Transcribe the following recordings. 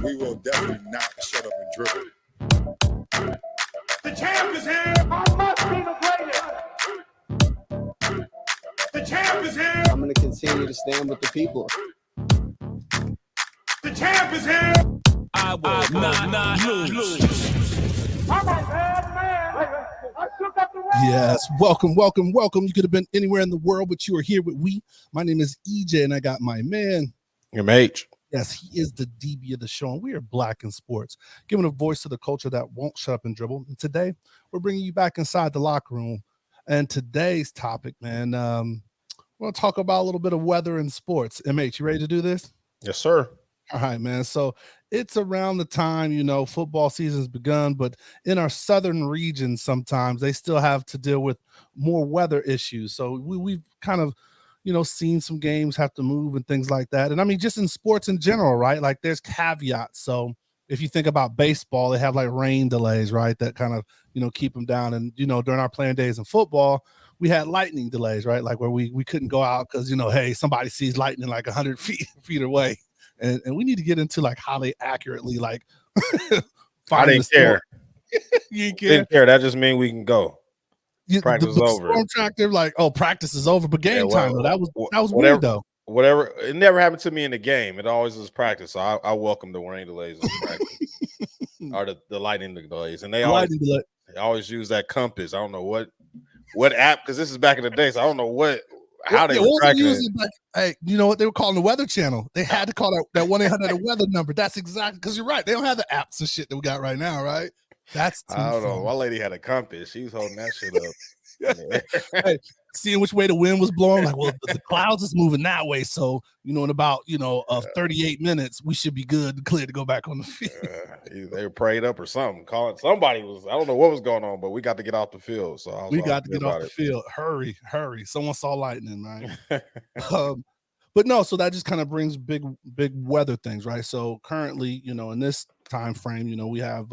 we will definitely not shut up and dribble. The champ is here. I must be the greatest. The champ is here. I'm going to continue to stand with the people. The champ is here. I will not lose. All right, man. I took up the road. Yes, welcome. You could have been anywhere in the world, but you are here with we. My name is EJ, and I got my man. MH. Yes, he is the DB of the show, and we are Black in Sports, giving a voice to the culture that won't shut up and dribble. And today, we're bringing you back inside the locker room. And today's topic, man, we're going to talk about a little bit of weather and sports. MH, you ready to do this? Yes, sir. All right, man. So it's around the time, football season's begun, but in our southern region, sometimes they still have to deal with more weather issues. So we've kind of, seen some games have to move and things like that. And I mean, just in sports in general, right? Like there's caveats. So if you think about baseball, they have like rain delays, right? That kind of, keep them down. And, during our playing days in football, we had lightning delays, right? Like where we couldn't go out because, hey, somebody sees lightning like 100 feet away. And we need to get into like how they accurately like. I didn't care. You didn't care. That just means we can go. Practice is over. Storm tractor, like, practice is over, but game time though. That was whatever, weird though. Whatever. It never happened to me in the game. It always was practice. So I welcome the rain delays in practice or the lightning delays. And they always use that compass. I don't know what app, because this is back in the day. So I don't know how they were tracking it. Hey, you know what they were calling the Weather Channel? They had to call that 1-800 weather number. That's exactly, because you're right. They don't have the apps and shit that we got right now, right? That's I don't know. My lady had a compass. She was holding that shit up. Hey, seeing which way the wind was blowing. Like, well, the clouds is moving that way. So, in about 38 minutes, we should be good and clear to go back on the field. They were prayed up or something. Somebody was. I don't know what was going on, but we got to get off the field. So we got to get off the field. Hurry! Someone saw lightning, right? But no, so that just kind of brings big weather things, right? So currently, in this time frame, we have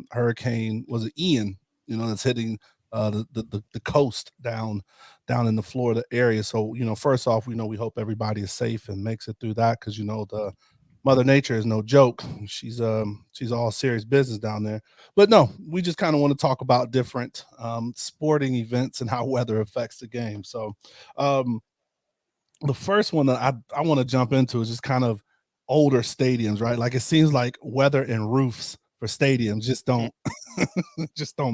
Hurricane, was it Ian, that's hitting the coast down in the Florida area. So, first off, we hope everybody is safe and makes it through that, because the Mother Nature is no joke. She's all serious business down there. But no, we just kind of want to talk about different sporting events and how weather affects the game. So the first one that I want to jump into is just kind of older stadiums, right? Like it seems like weather and roofs for stadiums just don't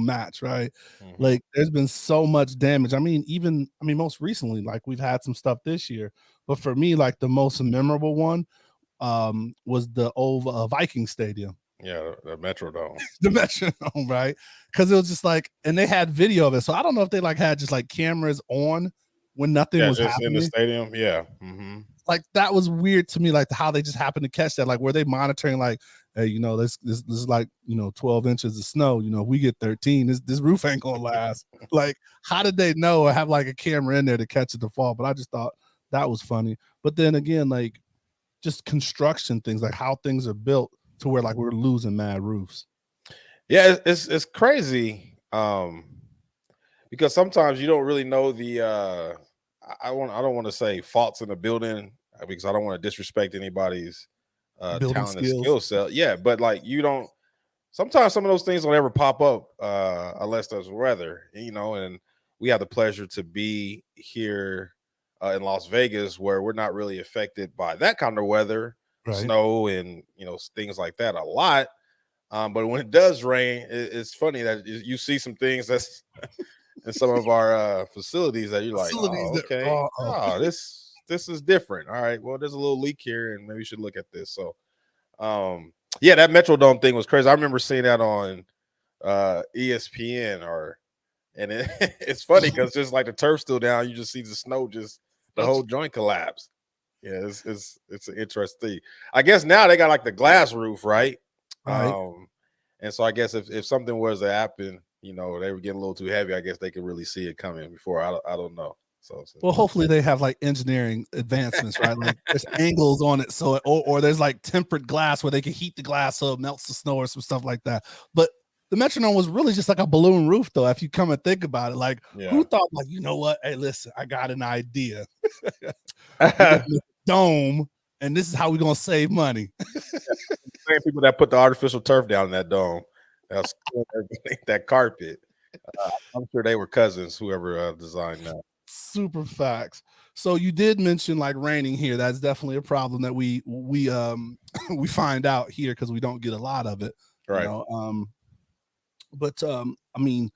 match, right? Mm-hmm. Like there's been so much damage. I mean, most recently, like we've had some stuff this year, but for me, like the most memorable one was the old Viking Stadium. Yeah, the Metrodome. The Metrodome, right? Because it was just like, and they had video of it. So I don't know if they like had just like cameras on when nothing was just happening in the stadium. Yeah. Mm-hmm. Like that was weird to me, like how they just happened to catch that. Like, were they monitoring like, hey, this is like 12 inches of snow, if we get 13, this roof ain't gonna last. Like, how did they know or have like a camera in there to catch it to fall? But I just thought that was funny. But then again, like just construction things, like how things are built to where like we're losing mad roofs. Yeah, it's crazy. Because sometimes you don't really know the I don't want to say faults in the building, because I don't want to disrespect anybody's talent and skill set. Yeah, but like sometimes some of those things don't ever pop up unless there's weather, and we have the pleasure to be here in Las Vegas, where we're not really affected by that kind of weather, right? Snow and things like that a lot. But when it does rain, it's funny that you see some things that's in some of our facilities that you're like, oh, okay, this is different. All right, well, there's a little leak here, and maybe we should look at this. So, yeah, that Metrodome thing was crazy. I remember seeing that on ESPN, and it's funny because just like the turf's still down, you just see the snow, just the whole joint collapse. Yeah, it's an interesting thing. I guess now they got like the glass roof, right? Right. And so I guess if something was to happen, they were getting a little too heavy, I guess they could really see it coming before. I don't know. So well, hopefully they have like engineering advancements, right? Like there's angles on it, so or there's like tempered glass where they can heat the glass so it melts the snow or some stuff like that. But the Metronome was really just like a balloon roof, though. If you come and think about it, like who thought, like, you know what? Hey, listen, I got an idea. Dome, and this is how we're gonna save money. same people that put the artificial turf down in that dome. That's that carpet. I'm sure they were cousins, whoever designed that. Super facts. So you did mention like raining here. That's definitely a problem that we we find out here because we don't get a lot of it. Right. You know, but I mean,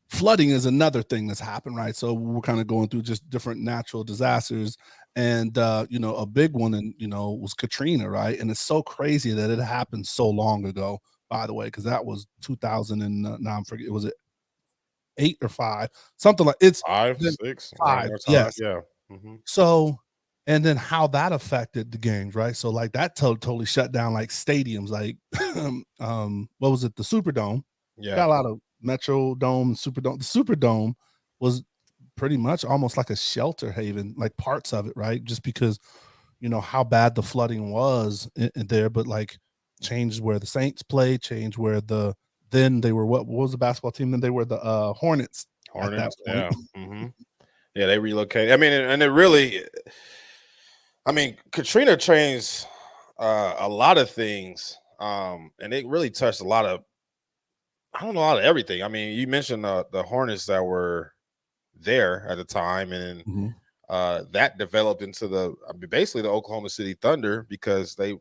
flooding is another thing that's happened, right? So we're kind of going through just different natural disasters, and you know, a big one, and you know, was Katrina, right? And it's so crazy that it happened so long ago, by the way, because that was 2000 and now I'm forget, was it 8 or 5, something like it's 5, been 6, around 5, that time. yes. Yeah. Mhm. So, and then how that affected the games, right? So like that totally shut down like stadiums, like what was it, the Superdome? Yeah. Got a lot of Metro Dome, Superdome. The Superdome was pretty much almost like a shelter haven, like parts of it, right? Just because you know how bad the flooding was in there, but like changed where the Saints played, changed where the then they were what was the basketball team? Then they were the Hornets at that Hornets. point. Yeah. Hmm. Yeah, they relocated. I mean, and it really, I mean, Katrina changed a lot of things, and it really touched a lot of, I don't know, a lot of everything. I mean, you mentioned the Hornets that were there at the time, and Mhm. that developed into I mean, basically the Oklahoma City Thunder because they,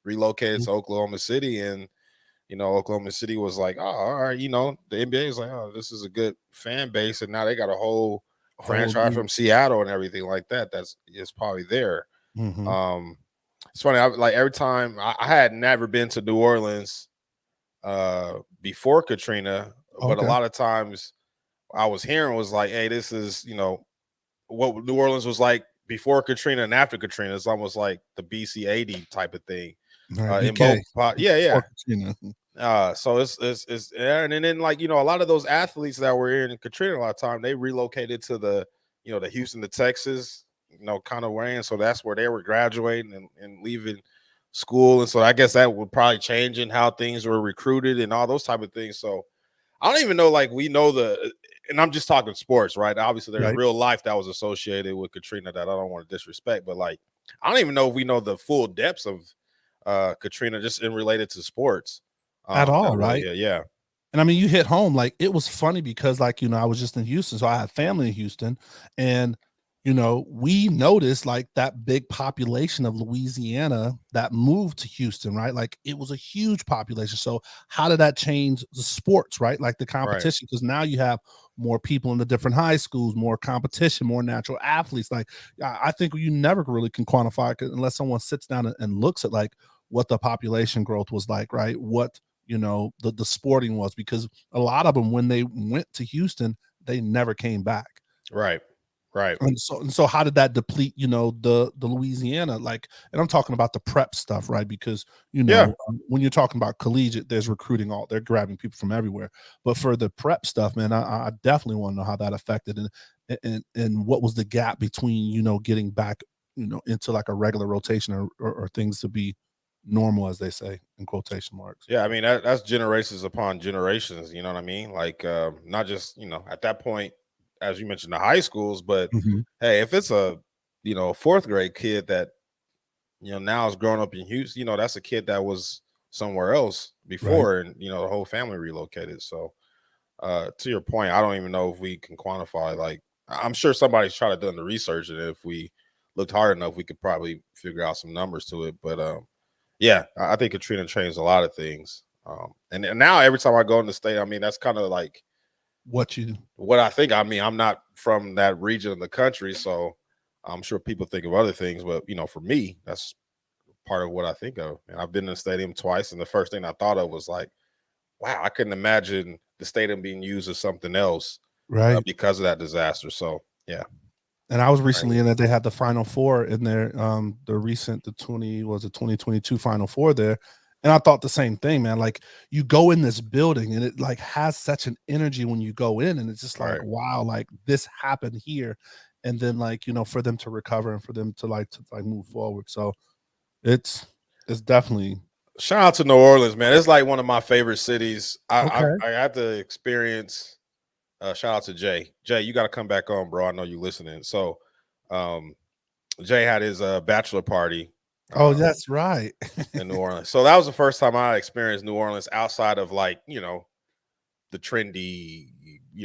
relocated to Oklahoma City, and Oklahoma City was like, oh, all right, the NBA is like, oh, this is a good fan base, and now they got a whole Whole franchise new from Seattle and everything like that. That's is probably there. Mhm. Um, it's funny, like every time I had never been to New Orleans before Katrina, but a Okay. lot of times I was hearing was like, hey, this is what New Orleans was like before Katrina and after Katrina. It's almost like the BC 80 type of thing. Right, In both, BK. yeah, yeah. Before Katrina. So it's yeah, and then like a lot of those athletes that were in Katrina a lot of time they relocated to the Houston to Texas, kind of way, and so that's where they were graduating and leaving school, and so I guess that would probably change in how things were recruited and all those type of things. So I don't even know, like we know and I'm just talking sports, right? Obviously, there's Right. real life that was associated with Katrina that I don't want to disrespect, but like I don't even know if we know the full depths of Katrina just in related to sports. At all, Not really, right? yeah, yeah, And I mean, you hit home. Like it was funny because, like, you know, I was just in Houston, so I had family in Houston, and you know, we noticed like that big population of Louisiana that moved to Houston, right? Like it was a huge population. So how did that change the sports, right? Like the right, competition, because now you have more people in the different high schools, more competition, more natural athletes. Like I think you never really can quantify it unless someone sits down and looks at like what the population growth was like, right? What you know the sporting was, because a lot of them when they went to Houston they never came back. right, right, And so how did that deplete you know the Louisiana, like, and I'm talking about the prep stuff, right? Because you yeah, know when you're talking about collegiate there's recruiting, all they're grabbing people from everywhere, but for the prep stuff, man, I definitely want to know how that affected, and what was the gap between you know getting back you know into like a regular rotation, or things to be normal, as they say in quotation marks. yeah. I mean, that's generations upon generations. You know what I mean? Like, not just at that point, as you mentioned, the high schools, but Mhm. hey, if it's a fourth grade kid that now is growing up in Houston, that's a kid that was somewhere else Right. before, and the whole family relocated. So to your point, I don't even know if we can quantify. Like, I'm sure somebody's tried to done the research, and if we looked hard enough, we could probably figure out some numbers to it. But yeah, I think Katrina changed a lot of things. And now every time I go in the state, I mean, that's kind of like What you what I think. I mean, I'm not from that region of the country, so I'm sure people think of other things. But for me, that's part of what I think of. And I've been in the stadium twice, and the first thing I thought of was like, wow, I couldn't imagine the stadium being used as something else right. because of that disaster. So yeah, And I was right. recently in that they had the Final Four in there, the recent the 2022 Final Four there, and I thought the same thing, man. Like you go in this building and it like has such an energy when you go in, and it's just like, Right. wow, like this happened here, and then like you know for them to recover and for them to move forward. So it's it's definitely Shout out to New Orleans, man. It's like one of my favorite cities. okay. I had to experience. Shout out to Jay. Jay, you got to come back on, bro. I know you listening. So, Jay had his bachelor party Oh, that's right. in New Orleans. So that was the first time I experienced New Orleans outside of like, the trendy,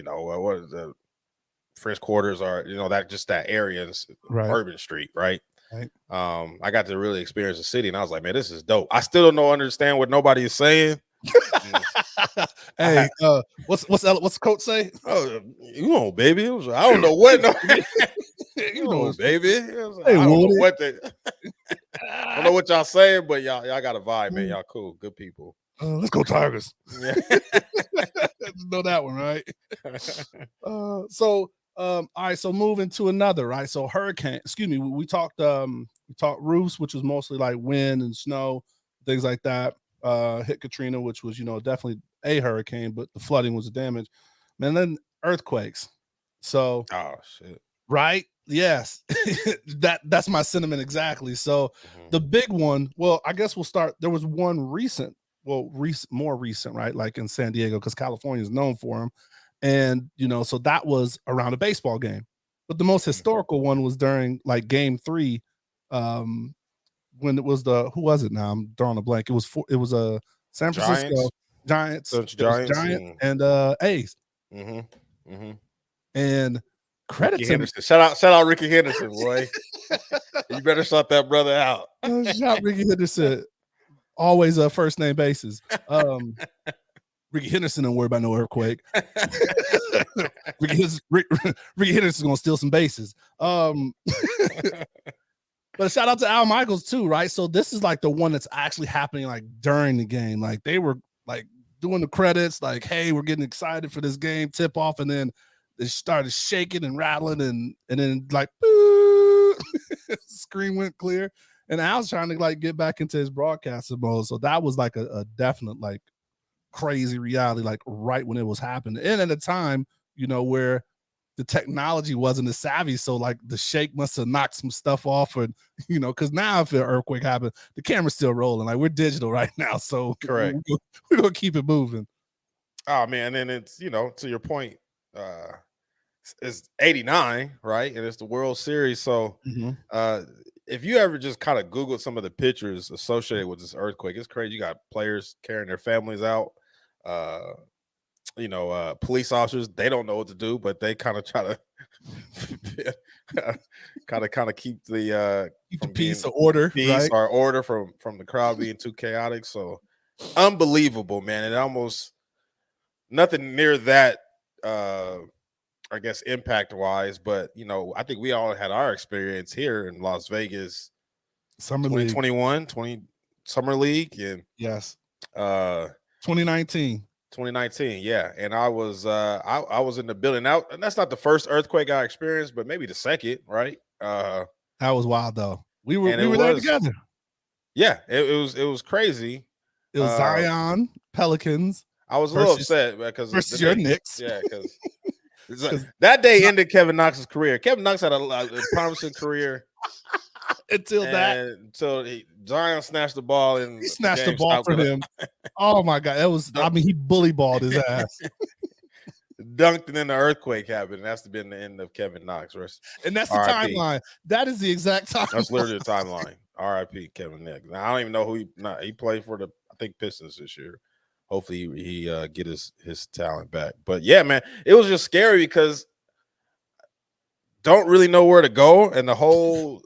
what is the French Quarters are, that area, Right. Urban Street, right? Right. I got to really experience the city, and I was like, man, this is dope. I still don't understand what nobody is saying. Hey, what's the coach say? Oh, baby. I don't know what. No, You know, baby. Hey, I don't know Woody. what they. I don't know what y'all saying, but y'all got a vibe, man. Y'all cool, good people. Let's go Tigers. Yeah. Know that one, right? All right, so moving to another, right? So hurricane, excuse me, we talked roofs, which was mostly like wind and snow, things like that. Hit Katrina, which was, definitely a hurricane, but the flooding was the damage. Man, then earthquakes. So Oh shit. right? Yes. That's my sentiment exactly. So the big one, well, I guess we'll start. There was one more recent, right? Like in San Diego, because California is known for them. And so that was around a baseball game. But the most historical one was during like game 3, when it was who was it now? I'm drawing a blank. It was a San Francisco Giants. Giants and A's. And credit Ricky to Henderson. Shout out Ricky Henderson, boy. You better shut that brother out. Shout Ricky Henderson. Always a first name basis. Ricky Henderson don't worry about no earthquake. Ricky Henderson's gonna steal some bases. But shout out to Al Michaels too, right? So this is like the one that's actually happening like during the game. Like they were like doing the credits, like, hey, we're getting excited for this game, tip off, and then they started shaking and rattling, and then like screen went clear. And Al's trying to like get back into his broadcasting mode. So that was like a definite like crazy reality, like right when it was happening. And at a time, where the technology wasn't as savvy. So like the shake must have knocked some stuff off, and because now if an earthquake happened, the camera's still rolling. Like we're digital right now. So correct. We're gonna keep it moving. Oh man, and it's to your point, it's 89, right? And it's the World Series. So if you ever just kind of Google some of the pictures associated with this earthquake, it's crazy. You got players carrying their families out. Police officers, they don't know what to do, but they kind of try to kind of keep the peace or order, right? Or order from the crowd being too chaotic. So unbelievable, man. And almost nothing near that, I guess, impact wise, but I think we all had our experience here in Las Vegas, Summer 2021, Summer League, and yes, 2019, yeah. And I was I was in the building out, and that's not the first earthquake I experienced, but maybe the second, right? That was wild though. We were there together. Yeah, it was crazy. It was Zion Pelicans. I was a little upset because versus your Knicks. Yeah, because that day ended Kevin Knox's career. Kevin Knox had a promising career until Zion snatched the ball, and he snatched the ball from him. Oh my God, that was. I mean, he bully balled his ass. Dunked, and then the earthquake happened. That's been the end of Kevin Knox. And that's the timeline. That is the exact timeline. That's literally the timeline. R.I.P. Kevin Knox. Now, I don't even know who he played for I think Pistons this year. Hopefully he get his talent back. But yeah, man, it was just scary because don't really know where to go, and the whole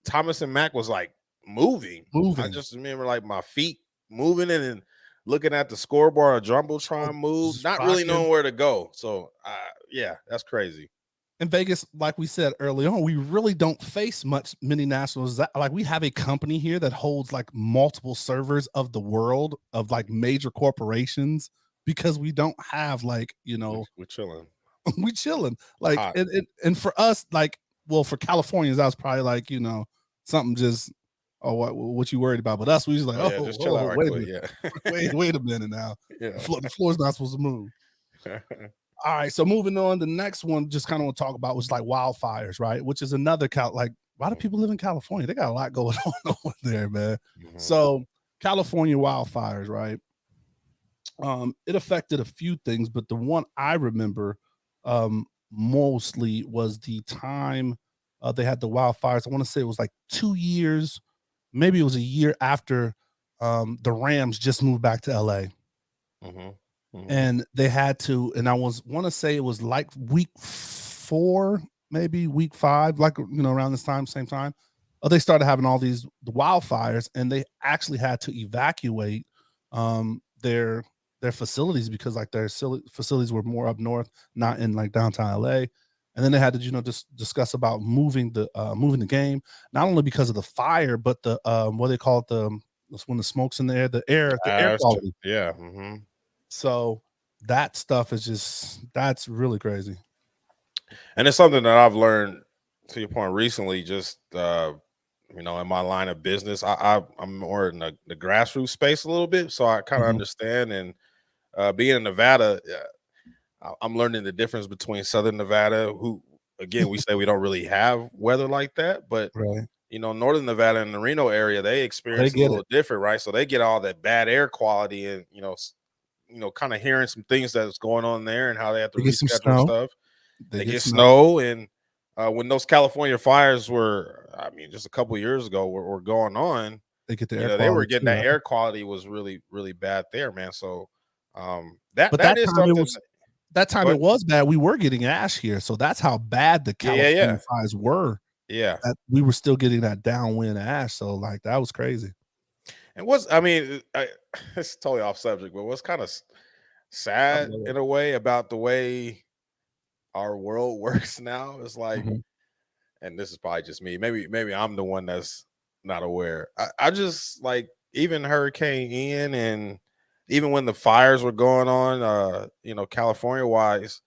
Thomas and Mack was like moving. I just remember like my feet moving and then looking at the scoreboard, a jumbotron move, not really knowing where to go. So yeah, that's crazy. In Vegas, like we said early on, we really don't face many nationals. Like we have a company here that holds like multiple servers of the world of like major corporations, because we don't have like, we're chilling. We chilling. Like, and for us, like, well, for Californians, that was probably like, something just, what you worried about? But us, we just like, just chill out right quick. Yeah. wait a minute now. Yeah. The floor's not supposed to move. All right, so moving on, the next one just kind of want to talk about was like wildfires, right? Which is another like a lot of people live in California. They got a lot going on over there, man. So California wildfires, right? It affected a few things, but the one I remember mostly was the time they had the wildfires. I want to say it was like 2 years, maybe it was a year after the Rams just moved back to LA. And they had to, and I want to say it was like week 4, maybe week 5, like, you know, around this time, same time. They started having all the wildfires, and they actually had to evacuate their facilities because like their facilities were more up north, not in like downtown LA. And then they had to, you know, just discuss about moving the game, not only because of the fire, but the what they call it, when the smoke's in the air, the air quality. Yeah. So that stuff is that's really crazy. And it's something that I've learned, to your point, recently, just you know, in my line of business. I'm more in the grassroots space a little bit, so I kind of understand. And being in Nevada, I'm learning the difference between Southern Nevada, who, again, we say we don't really have weather like that, but you know, Northern Nevada and the Reno area, they experience a little different, right? So they get all that bad air quality, and you know, kind of hearing some things that's going on there and how they have to reschedule stuff. They get snow, and when those California fires were, I mean, just a couple of years ago, were going on, they get the air quality. They were getting that air quality was really, really bad there, man. So that is something. That time it was bad. We were getting ash here, so that's how bad the California fires were. Yeah, we were still getting that downwind ash. So like that was crazy. And it's totally off subject, but what's kind of sad in a way about the way our world works now is like, and this is probably just me. Maybe I'm the one that's not aware. I just like, even Hurricane Ian, and even when the fires were going on, you know, California wise,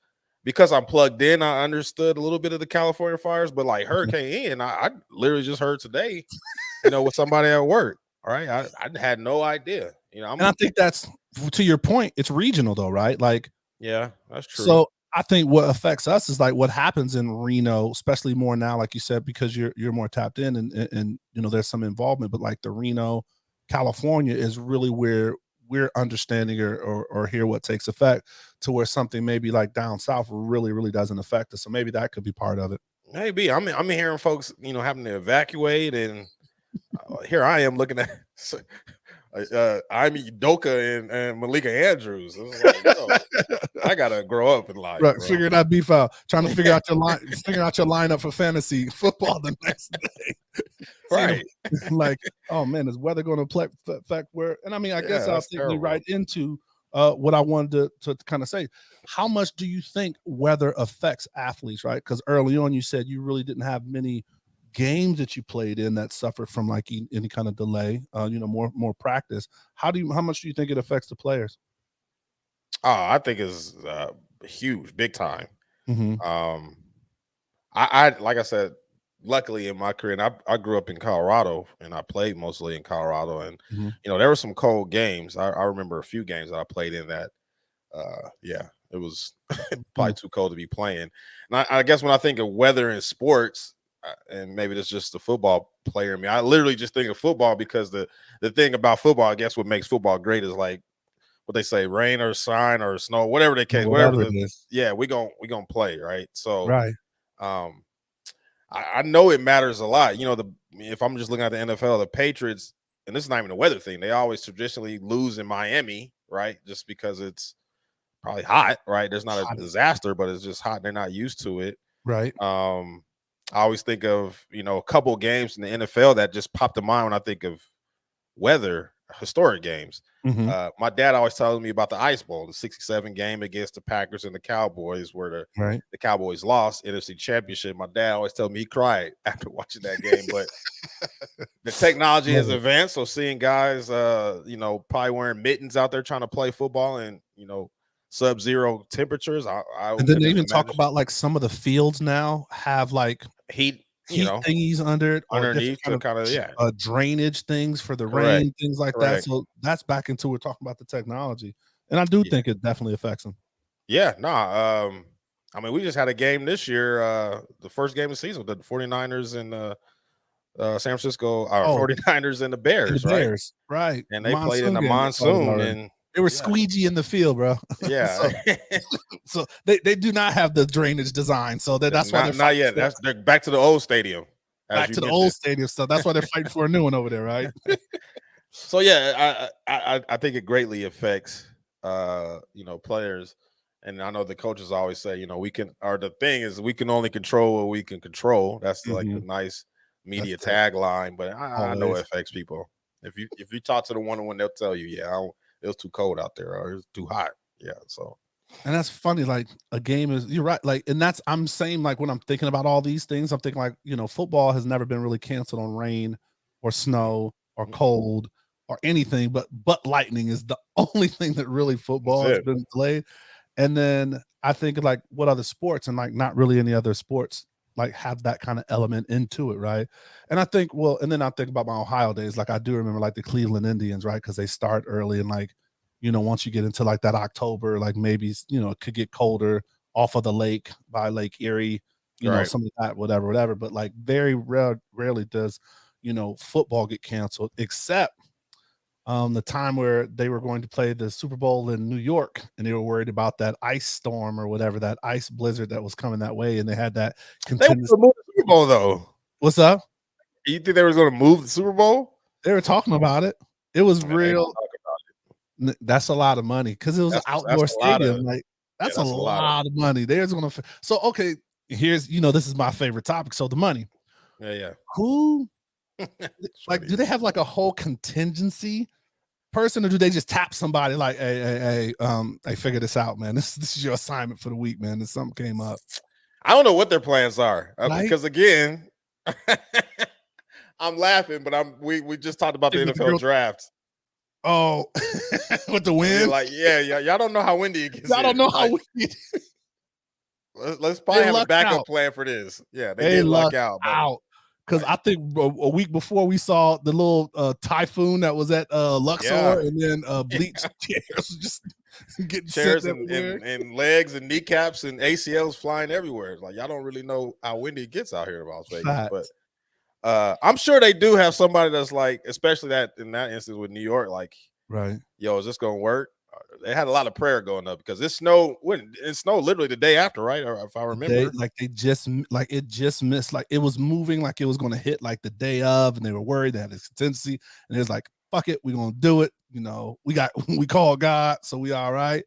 because I'm plugged in, I understood a little bit of the California fires. But like Hurricane Ian, I literally just heard today, you know, with somebody at work. All right, I had no idea. You know, and I think that's, to your point, it's regional though, right? Like, yeah, that's true. So I think what affects us is like what happens in Reno, especially more now, like you said, because you're more tapped in, and you know, there's some involvement. But like the Reno, California is really where we're understanding or hear what takes effect, to where something maybe like down south really, really doesn't affect us. So maybe that could be part of it. Maybe I'm hearing folks, you know, having to evacuate, and here I am looking at I'm Udoka and Malika Andrews. Like, I gotta grow up in life, right? Bro. Figure that beef out. Trying to figure out your lineup for fantasy football the next day. Right? Like, oh man, is weather going to affect where? And I mean, I guess I'll take you right into what I wanted to kind of say. How much do you think weather affects athletes? Right? Because early on you said you really didn't have many games that you played in that suffered from like any kind of delay, you know, more practice. How much do you think it affects the players? Oh, I think it's huge, big time. I like I said, luckily in my career, and I grew up in Colorado, and I played mostly in Colorado, and you know, there were some cold games. I remember a few games that I played in that it was probably too cold to be playing. And I guess when I think of weather in sports, and maybe that's just the football player in me, I literally just think of football, because the thing about football, I guess what makes football great is like what they say, rain or shine or snow, whatever the case, whatever it is. Yeah, we gonna play, right? So right. I know it matters a lot. You know, if I'm just looking at the NFL, the Patriots, and this is not even a weather thing, they always traditionally lose in Miami, right? Just because it's probably hot, right? There's not a disaster, but it's just hot. They're not used to it. Right. I always think of, you know, a couple games in the NFL that just popped to mind when I think of weather, historic games. My dad always tells me about the Ice Bowl, the 67 game against the Packers and the Cowboys, where the Cowboys lost NFC Championship. My dad always told me he cried after watching that game. But the technology has advanced, so seeing guys, you know, probably wearing mittens out there trying to play football, and you know, sub-zero temperatures. And then they even talk about like some of the fields now have like heat thingies under it, underneath, kind of drainage things for the rain, things like that. So that's back into, we're talking about the technology, and I do think it definitely affects them. Yeah, I mean, we just had a game this year, the first game of the season with the 49ers and San Francisco, 49ers and the Bears, right? And they played in the monsoon, and they were squeegee in the field, bro. Yeah. so they do not have the drainage design. So that's why not yet. They're back to the old stadium. as Back you to the mentioned. old stadium stuff. That's why they're fighting for a new one over there, right? So yeah, I think it greatly affects players. And I know the coaches always say, the thing is we can only control what we can control. That's like the nice media tagline, but I know it affects people. If you talk to the one-on-one, they'll tell you, it was too cold out there or it was too hot. Yeah. So and that's funny. Like a game is, you're right. Like, and that's, I'm saying, like when I'm thinking about all these things, I'm thinking like, football has never been really canceled on rain or snow or cold or anything, but lightning is the only thing that really football has been delayed. And then I think like what other sports, and like not really any other sports like have that kind of element into it, right? And I think, and then I think about my Ohio days. Like I do remember like the Cleveland Indians, right? Because they start early and like, once you get into like that October, like maybe it could get colder off of the lake by Lake Erie, some of that, whatever. But like very rarely does football get canceled, except the time where they were going to play the Super Bowl in New York and they were worried about that ice storm or whatever, that ice blizzard that was coming that way. And they had that continuous. They were move the Super Bowl though. What's up? You think they were going to move the Super Bowl? They were talking about it. It was real. That's a lot of money because it was an outdoor stadium. Like that's a lot of money. There's going to. So, okay, here's, this is my favorite topic. So the money. Yeah. Who, like, do they have like a whole contingency person, or do they just tap somebody like, hey, figure this out, man. This is your assignment for the week, man. If something came up. I don't know what their plans are because again, I'm laughing, but we just talked about the NFL draft. Oh, with the wind? Like, y'all don't know how windy it gets. Y'all don't know how windy. Let's probably have a backup plan for this. Yeah, they did luck out. Because I think a week before we saw the little typhoon that was at Luxor, and then bleach chairs just getting chairs and legs and kneecaps and ACLs flying everywhere. It's like y'all don't really know how windy it gets out here in Las Vegas. But I'm sure they do have somebody that's like, especially that in that instance with New York, like, right, is this gonna work? They had a lot of prayer going up because it snowed literally the day after, right? Or if I remember, it just missed, like it was moving, like it was going to hit like the day of, and they were worried. They had this contingency, and it was like, fuck it, we're gonna do it. We called God, so we all right.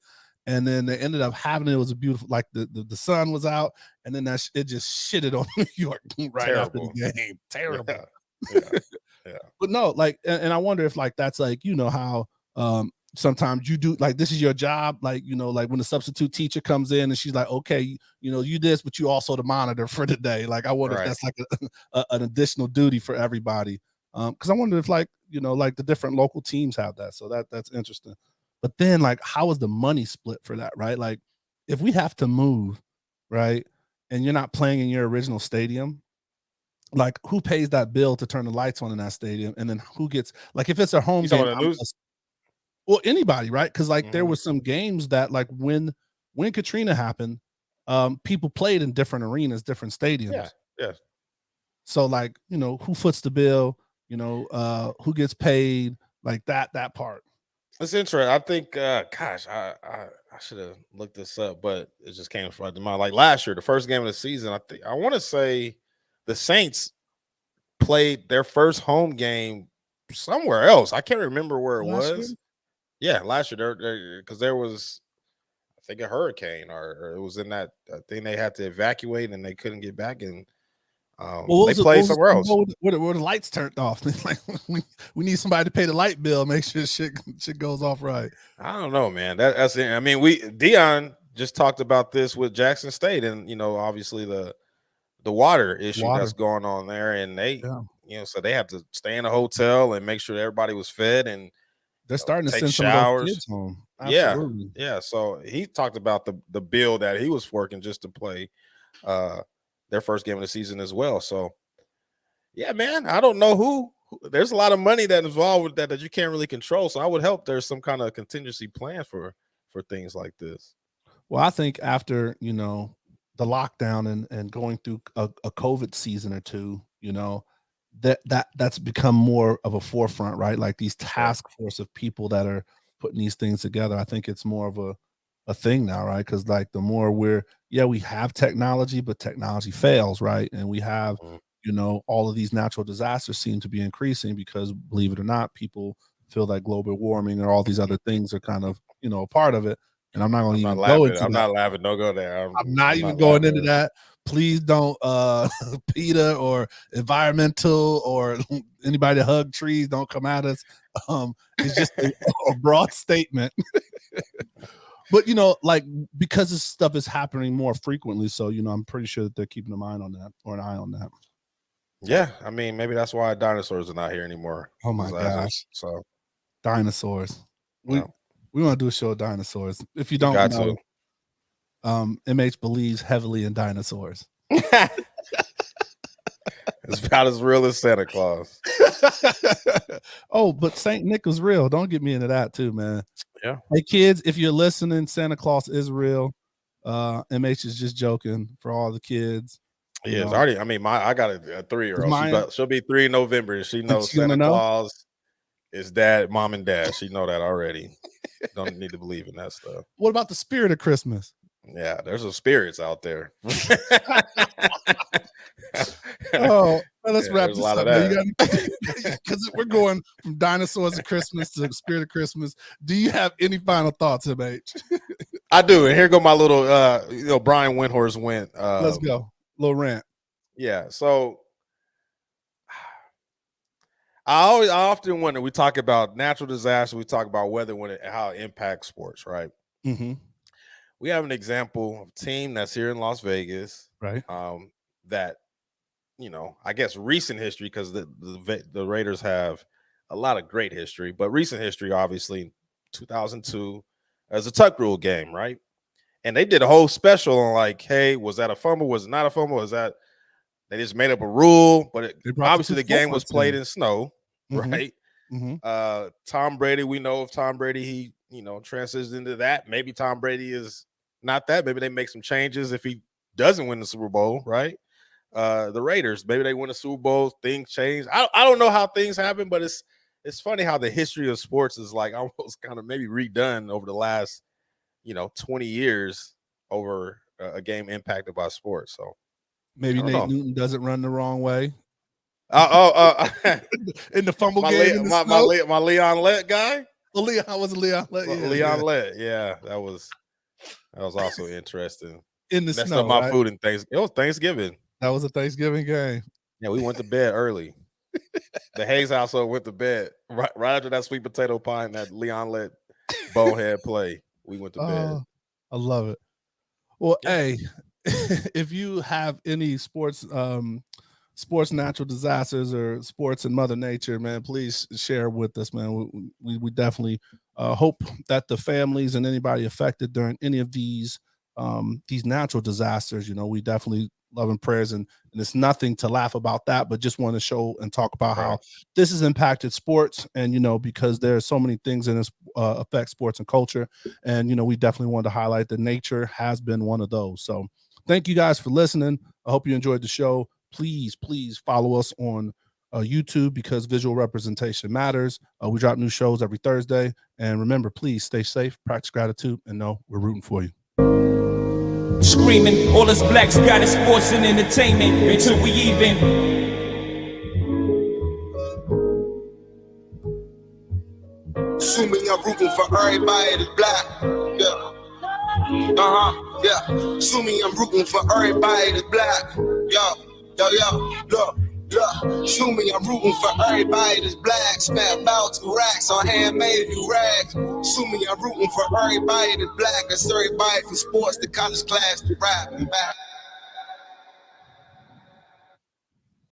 And then they ended up having it. It was a beautiful, like the sun was out, and then it just shitted on New York right after the game. Terrible. Yeah. But no, like, and I wonder if like that's like how sometimes you do, like, this is your job, like like when the substitute teacher comes in and she's like, okay, you this, but you also the monitor for the day. Like I wonder if that's like an additional duty for everybody. Because I wonder if like like the different local teams have that. So that's interesting. But then like how is the money split for that, right? Like if we have to move, right, and you're not playing in your original stadium, like who pays that bill to turn the lights on in that stadium? And then who gets, like, if it's a home game, well, anybody, right? Because like there were some games that like when Katrina happened, people played in different arenas, different stadiums. Yeah. So like, who foots the bill, who gets paid, like that part. That's interesting. I think, gosh, I should have looked this up, but it just came from my mind. Like last year, the first game of the season, I want to say the Saints played their first home game somewhere else. I can't remember where it was. Year? Yeah, last year, because there was, I think, a hurricane, or it was in that thing they had to evacuate and they couldn't get back, and they played somewhere else. Where the lights turned off. Like we need somebody to pay the light bill, make sure shit goes off right. I don't know, man. That's it. I mean, Dion just talked about this with Jackson State, and obviously the water issue that's going on there, and they, so they have to stay in a hotel and make sure everybody was fed, and they're starting to send showers. Some of those kids home. Absolutely. Yeah. So he talked about the bill that he was working just to play their first game of the season as well. So yeah, man, I don't know who. There's a lot of money that's involved with that you can't really control. So I would hope there's some kind of contingency plan for things like this. Well, I think after the lockdown and going through a COVID season or two, that's become more of a forefront, right? Like these task force of people that are putting these things together. I think it's more of a thing now, right? Because like the more we have technology, but technology fails, right? And we have you know, all of these natural disasters seem to be increasing because, believe it or not, people feel like global warming or all these other things are kind of, you know, a part of it. And I'm not going to even go into I'm that. not laughing. Don't go there. I'm not even going into that. Please don't, PETA or environmental or anybody that hug trees, don't come at us. It's just a broad statement. But, you know, like, because this stuff is happening more frequently, so, you know, I'm pretty sure that they're keeping an eye on that or an eye on that. Yeah, I mean, maybe that's why dinosaurs are not here anymore. Oh my gosh. So Dinosaurs. We yeah. we want to do a show of dinosaurs. If you We don't got know, to. MH believes heavily in dinosaurs. It's about as real as Santa Claus. Oh, but Saint Nick was real. Don't get me into that too, man. Yeah. Hey kids, if you're listening, Santa Claus is real. MH is just joking for all the kids. He is already. I mean, I got a 3-year-old. She'll be 3 in November, and she knows Santa Claus is dad, mom, and dad. She know that already. Don't need to believe in that stuff. What about the spirit of Christmas? Yeah, there's some spirits out there. Oh, let's wrap this up. Because we're going from dinosaurs to Christmas to the spirit of Christmas. Do you have any final thoughts, MH? I do, and here go my little, Brian Windhorst went. Let's go, little rant. Yeah, so I often wonder. We talk about natural disaster. We talk about weather how it impacts sports, right? Mm-hmm. We have an example of a team that's here in Las Vegas, right? That, you know, I guess recent history, because the Raiders have a lot of great history, but recent history, obviously, 2002 as a tuck rule game, right? And they did a whole special on like, hey, was that a fumble? Was it not a fumble? Was that they just made up a rule? But obviously the game was played in snow, mm-hmm. right? Mm-hmm. Tom Brady, we know of Tom Brady, he, you know, transitions into that. Maybe Tom Brady is not that. Maybe they make some changes if he doesn't win the Super Bowl, right? The Raiders, maybe they win a Super Bowl, things change. I don't know how things happen, but it's funny how the history of sports is like almost kind of maybe redone over the last, 20 years over a game impacted by sports. So maybe Nate Newton doesn't run the wrong way. In the fumble game, my Leon Lett guy. Leon Lett. Yeah, Leon Lett. Yeah, that was also interesting. In the Messed snow, up my right? food in Thanksgiving. It was Thanksgiving. That was a Thanksgiving game. Yeah, we went to bed early. The Hayes household went to bed right after that sweet potato pie and that Leon Lett bonehead play. We went to bed. I love it. Well, hey, if you have any sports natural disasters or sports and Mother Nature, man, please share with us, man. We definitely hope that the families and anybody affected during any of these natural disasters, we definitely love and prayers, and it's nothing to laugh about that, but just want to show and talk about how this has impacted sports, and because there are so many things in this affect sports and culture, and we definitely want to highlight that nature has been one of those. So thank you guys for listening. I hope you enjoyed the show. Please follow us on YouTube, because visual representation matters. We drop new shows every Thursday, and remember, please stay safe, practice gratitude, and know we're rooting for you. Screaming, all us blacks got is sports and entertainment until we even. Assuming I'm rooting for everybody that's black. Yeah. Yeah. Assuming I'm rooting for everybody that's black. Look. Assuming I'm rooting for everybody that's black. Spent about 2 racks on handmade new rags. Assuming I'm rooting for everybody that's black. That's everybody from sports to college class to rap and back.